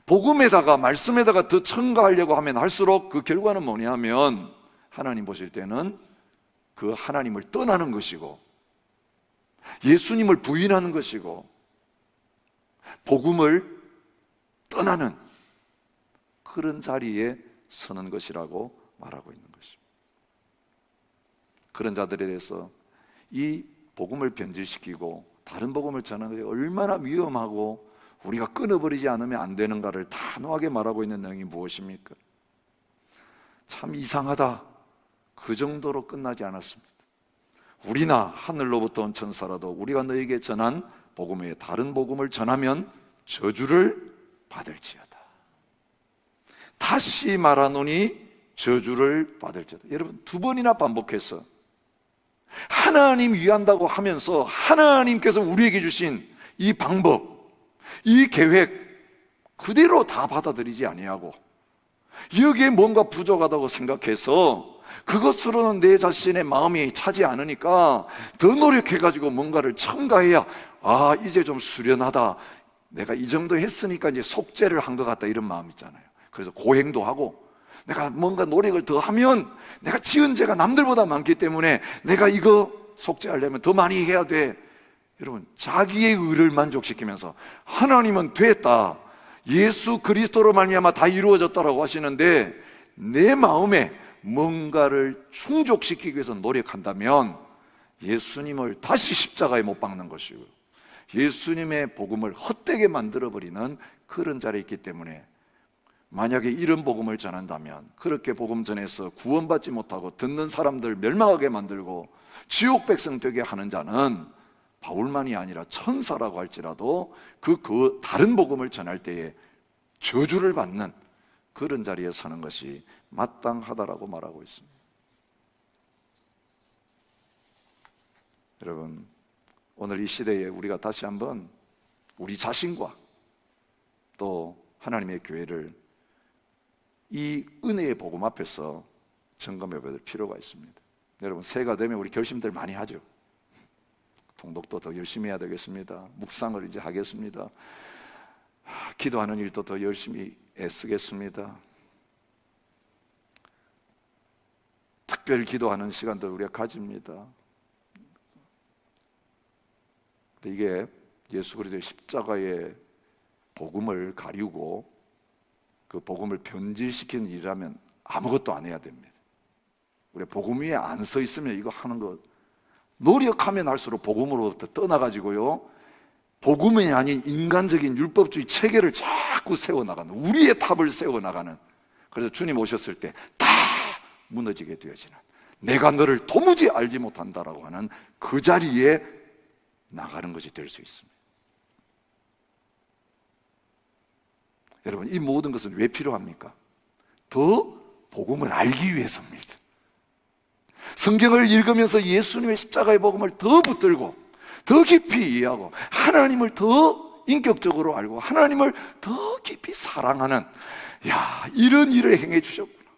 복음에다가 말씀에다가 더 첨가하려고 하면 할수록 그 결과는 뭐냐면 하나님 보실 때는 그 하나님을 떠나는 것이고 예수님을 부인하는 것이고 복음을 떠나는 그런 자리에 서는 것이라고 말하고 있는 것입니다. 그런 자들에 대해서 이 복음을 변질시키고 다른 복음을 전하는 것이 얼마나 위험하고 우리가 끊어버리지 않으면 안 되는가를 단호하게 말하고 있는 내용이 무엇입니까? 참 이상하다, 그 정도로 끝나지 않았습니다. 우리나 하늘로부터 온 천사라도 우리가 너에게 전한 복음 외에 다른 복음을 전하면 저주를 받을지어다. 다시 말하노니 저주를 받을지어다. 여러분, 두 번이나 반복해서 하나님 위한다고 하면서 하나님께서 우리에게 주신 이 방법, 이 계획 그대로 다 받아들이지 아니하고 여기에 뭔가 부족하다고 생각해서 그것으로는 내 자신의 마음이 차지 않으니까 더 노력해가지고 뭔가를 첨가해야 이제 좀 수련하다, 내가 이 정도 했으니까 이제 속죄를 한 것 같다, 이런 마음 있잖아요. 그래서 고행도 하고 내가 뭔가 노력을 더 하면 내가 지은 죄가 남들보다 많기 때문에 내가 이거 속죄하려면 더 많이 해야 돼. 여러분, 자기의 의를 만족시키면서 하나님은 됐다, 예수 그리스도로 말미암아 다 이루어졌다라고 하시는데 내 마음에 뭔가를 충족시키기 위해서 노력한다면 예수님을 다시 십자가에 못 박는 것이고 예수님의 복음을 헛되게 만들어버리는 그런 자리에 있기 때문에, 만약에 이런 복음을 전한다면 그렇게 복음 전해서 구원받지 못하고 듣는 사람들 멸망하게 만들고 지옥 백성 되게 하는 자는 바울만이 아니라 천사라고 할지라도 그 다른 복음을 전할 때에 저주를 받는 그런 자리에 서는 것이 마땅하다라고 말하고 있습니다. 여러분, 오늘 이 시대에 우리가 다시 한번 우리 자신과 또 하나님의 교회를 이 은혜의 복음 앞에서 점검해 볼 필요가 있습니다. 여러분, 새해가 되면 우리 결심들 많이 하죠. 통독도 더 열심히 해야 되겠습니다. 묵상을 이제 하겠습니다. 기도하는 일도 더 열심히 애쓰겠습니다. 특별 기도하는 시간도 우리가 가집니다. 근데 이게 예수 그리스도의 십자가의 복음을 가리우고 그 복음을 변질시키는 일이라면 아무것도 안 해야 됩니다. 우리 복음 위에 안 서 있으면 이거 하는 거 노력하면 할수록 복음으로부터 떠나가지고요, 복음이 아닌 인간적인 율법주의 체계를 자꾸 세워나가는, 우리의 탑을 세워나가는, 그래서 주님 오셨을 때 다 무너지게 되어지는, 내가 너를 도무지 알지 못한다라고 하는 그 자리에 나가는 것이 될 수 있습니다. 여러분, 이 모든 것은 왜 필요합니까? 더 복음을 알기 위해서입니다. 성경을 읽으면서 예수님의 십자가의 복음을 더 붙들고 더 깊이 이해하고 하나님을 더 인격적으로 알고 하나님을 더 깊이 사랑하는, 야, 이런 일을 행해 주셨구나,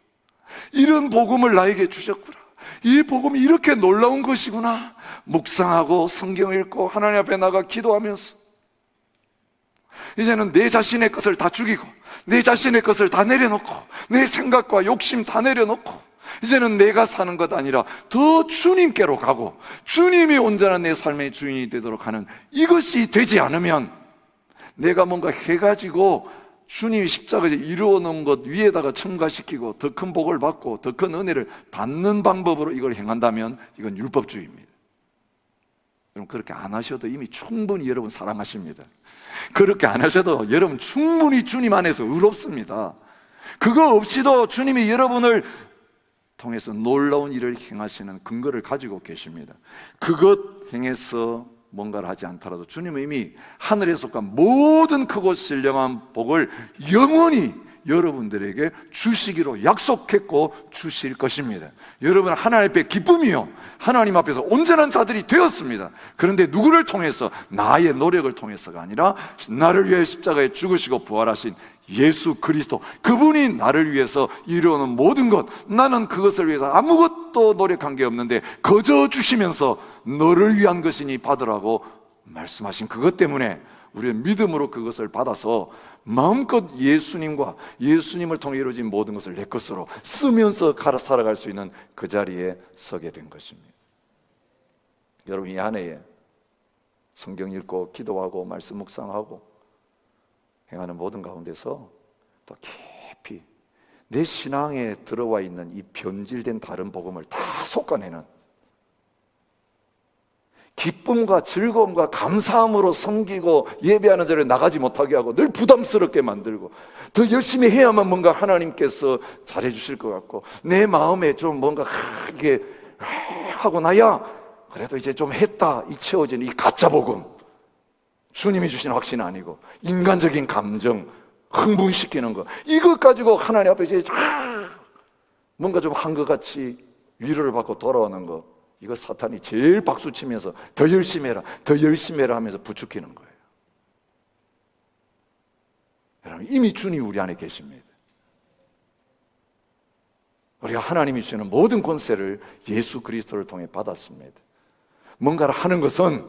이런 복음을 나에게 주셨구나, 이 복음이 이렇게 놀라운 것이구나, 묵상하고 성경 읽고 하나님 앞에 나가 기도하면서 이제는 내 자신의 것을 다 죽이고 내 자신의 것을 다 내려놓고 내 생각과 욕심 다 내려놓고 이제는 내가 사는 것 아니라 더 주님께로 가고 주님이 온전한 내 삶의 주인이 되도록 하는, 이것이 되지 않으면 내가 뭔가 해가지고 주님이 십자가에서 이루어 놓은 것 위에다가 첨가시키고 더 큰 복을 받고 더 큰 은혜를 받는 방법으로 이걸 행한다면 이건 율법주의입니다. 여러분, 그렇게 안 하셔도 이미 충분히 여러분 사랑하십니다. 그렇게 안 하셔도 여러분 충분히 주님 안에서 의롭습니다. 그거 없이도 주님이 여러분을 통해서 놀라운 일을 행하시는 근거를 가지고 계십니다. 그것 행해서 뭔가를 하지 않더라도 주님은 이미 하늘에 속한 모든 크고 신령한 복을 영원히 여러분들에게 주시기로 약속했고 주실 것입니다. 여러분, 하나님 앞에 기쁨이요, 하나님 앞에서 온전한 자들이 되었습니다. 그런데 누구를 통해서? 나의 노력을 통해서가 아니라 나를 위해 십자가에 죽으시고 부활하신 예수 그리스도, 그분이 나를 위해서 이루어놓은 모든 것, 나는 그것을 위해서 아무것도 노력한 게 없는데 거저 주시면서 너를 위한 것이니 받으라고 말씀하신 그것 때문에 우리는 믿음으로 그것을 받아서 마음껏 예수님과 예수님을 통해 이루어진 모든 것을 내 것으로 쓰면서 살아갈 수 있는 그 자리에 서게 된 것입니다. 여러분, 이 안에 성경 읽고 기도하고 말씀 묵상하고 행하는 모든 가운데서 또 깊이 내 신앙에 들어와 있는 이 변질된 다른 복음을 다 솎아내는, 기쁨과 즐거움과 감사함으로 섬기고 예배하는 자리에 나가지 못하게 하고 늘 부담스럽게 만들고 더 열심히 해야만 뭔가 하나님께서 잘해 주실 것 같고 내 마음에 좀 뭔가 이게 하고 나야 그래도 이제 좀 했다, 이 채워지는 이 가짜 복음, 주님이 주신 확신은 아니고 인간적인 감정 흥분시키는 거, 이것 가지고 하나님 앞에 이제 뭔가 좀 한 것 같이 위로를 받고 돌아오는 거, 이거 사탄이 제일 박수치면서 더 열심히 해라, 더 열심히 해라 하면서 부추기는 거예요. 여러분, 이미 주님 우리 안에 계십니다. 우리가 하나님이 주시는 모든 권세를 예수 그리스도를 통해 받았습니다. 뭔가를 하는 것은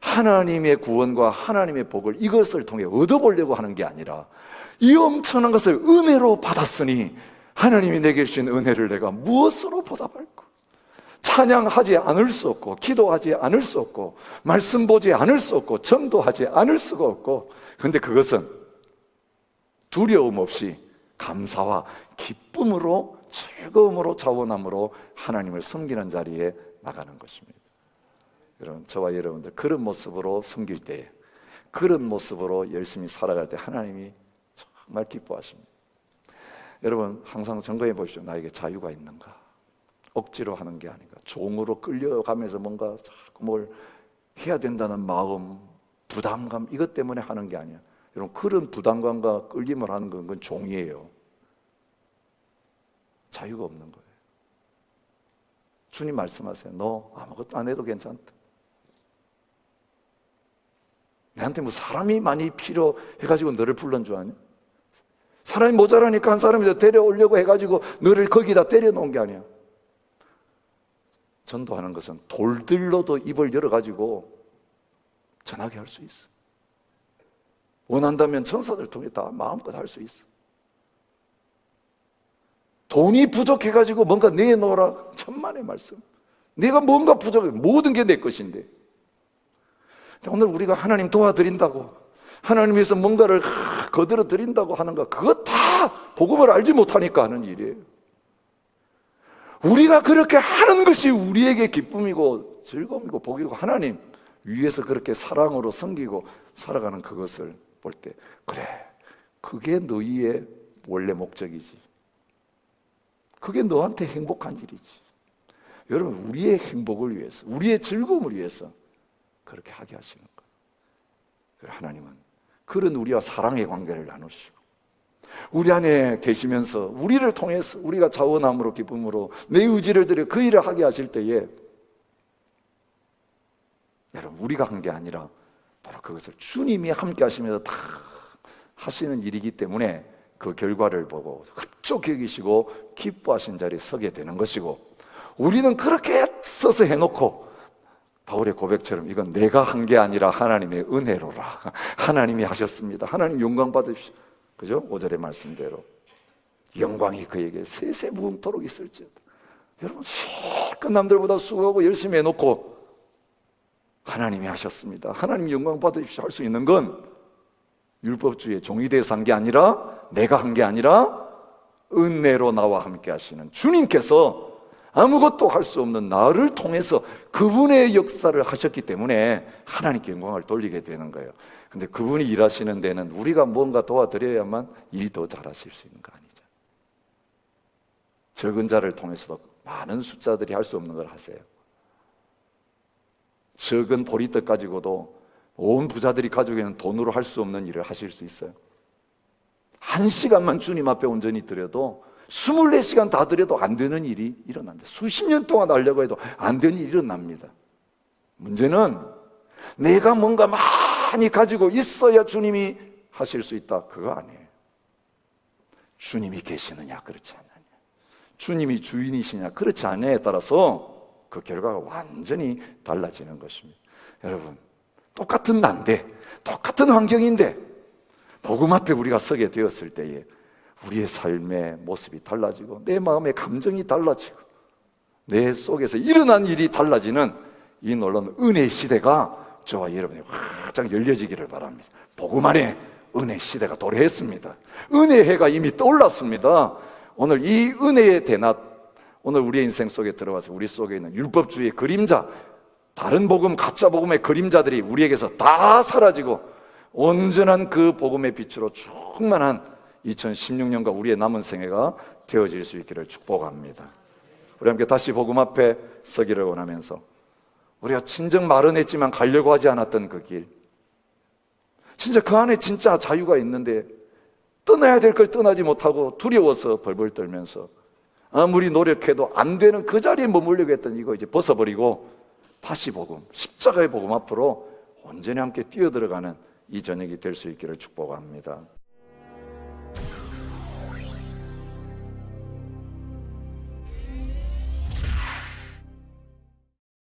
하나님의 구원과 하나님의 복을 이것을 통해 얻어보려고 하는 게 아니라 이 엄청난 것을 은혜로 받았으니 하나님이 내게 주신 은혜를 내가 무엇으로 보답할까? 찬양하지 않을 수 없고 기도하지 않을 수 없고 말씀 보지 않을 수 없고 전도하지 않을 수가 없고, 그런데 그것은 두려움 없이 감사와 기쁨으로 즐거움으로 자원함으로 하나님을 섬기는 자리에 나가는 것입니다. 여러분, 저와 여러분들 그런 모습으로 섬길 때에, 그런 모습으로 열심히 살아갈 때 하나님이 정말 기뻐하십니다. 여러분, 항상 점검해 보십시오. 나에게 자유가 있는가? 억지로 하는 게 아닌가? 종으로 끌려가면서 뭔가 자꾸 뭘 해야 된다는 마음, 부담감, 이것 때문에 하는 게 아니야. 여러분, 그런 부담감과 끌림을 하는 건 그건 종이에요. 자유가 없는 거예요. 주님 말씀하세요. 너 아무것도 안 해도 괜찮다. 내한테 뭐 사람이 많이 필요해가지고 너를 불러온 줄 아냐? 사람이 모자라니까 한 사람이 데려오려고 해가지고 너를 거기다 때려놓은 게 아니야. 전도하는 것은 돌들로도 입을 열어가지고 전하게 할 수 있어. 원한다면 천사들 통해 다 마음껏 할 수 있어. 돈이 부족해가지고 뭔가 내놓으라, 천만의 말씀. 내가 뭔가 부족해, 모든 게 내 것인데. 오늘 우리가 하나님 도와드린다고, 하나님 위해서 뭔가를 거들어 드린다고 하는 거, 그거 다 복음을 알지 못하니까 하는 일이에요. 우리가 그렇게 하는 것이 우리에게 기쁨이고 즐거움이고 복이고 하나님 위에서 그렇게 사랑으로 섬기고 살아가는 그것을 볼 때 그래, 그게 너희의 원래 목적이지. 그게 너한테 행복한 일이지. 여러분, 우리의 행복을 위해서, 우리의 즐거움을 위해서 그렇게 하게 하시는 거예요. 하나님은 그런 우리와 사랑의 관계를 나누시고 우리 안에 계시면서 우리를 통해서 우리가 자원함으로 기쁨으로 내 의지를 들여 그 일을 하게 하실 때에 여러분, 우리가 한 게 아니라 바로 그것을 주님이 함께 하시면서 다 하시는 일이기 때문에 그 결과를 보고 흡족히 여기시고 기뻐하신 자리에 서게 되는 것이고, 우리는 그렇게 써서 해놓고 바울의 고백처럼 이건 내가 한 게 아니라 하나님의 은혜로라, 하나님이 하셨습니다, 하나님 영광 받으십시오, 그죠? 5절의 말씀대로 영광이 그에게 세세 무궁토록 있을지어다. 여러분, 실컷 남들보다 수고하고 열심히 해놓고 하나님이 하셨습니다, 하나님 영광 받으십시오 할 수 있는 건 율법주의의 종이 돼서 한 게 아니라, 내가 한 게 아니라 은혜로 나와 함께 하시는 주님께서 아무것도 할 수 없는 나를 통해서 그분의 역사를 하셨기 때문에 하나님께 영광을 돌리게 되는 거예요. 근데 그분이 일하시는 데는 우리가 뭔가 도와드려야만 일이 더 잘하실 수 있는 거 아니죠. 적은 자를 통해서도 많은 숫자들이 할 수 없는 걸 하세요. 적은 보리떡 가지고도 온 부자들이 가지고 있는 돈으로 할 수 없는 일을 하실 수 있어요. 1시간만 주님 앞에 온전히 드려도 24시간 다 드려도 안 되는 일이 일어납니다. 수십 년 동안 하려고 해도 안 되는 일이 일어납니다. 문제는 내가 뭔가 많이 가지고 있어야 주님이 하실 수 있다, 그거 아니에요. 주님이 계시느냐 그렇지 않느냐, 주님이 주인이시냐 그렇지 않느냐에 따라서 그 결과가 완전히 달라지는 것입니다. 여러분, 똑같은 난데, 똑같은 환경인데 복음 앞에 우리가 서게 되었을 때에 우리의 삶의 모습이 달라지고 내 마음의 감정이 달라지고 내 속에서 일어난 일이 달라지는 이 놀라운 은혜의 시대가 저와 여러분이 활짝 열려지기를 바랍니다. 복음 안에 은혜 시대가 도래했습니다. 은혜의 해가 이미 떠올랐습니다. 오늘 이 은혜의 대낮, 오늘 우리의 인생 속에 들어와서 우리 속에 있는 율법주의의 그림자, 다른 복음, 가짜 복음의 그림자들이 우리에게서 다 사라지고 온전한 그 복음의 빛으로 충만한 2016년과 우리의 남은 생애가 되어질 수 있기를 축복합니다. 우리 함께 다시 복음 앞에 서기를 원하면서 우리가 진정 마련했지만 가려고 하지 않았던 그 길, 진짜 그 안에 진짜 자유가 있는데 떠나야 될 걸 떠나지 못하고 두려워서 벌벌 떨면서 아무리 노력해도 안 되는 그 자리에 머물려고 했던 이거 이제 벗어버리고 다시 복음, 십자가의 복음 앞으로 온전히 함께 뛰어들어가는 이 저녁이 될 수 있기를 축복합니다.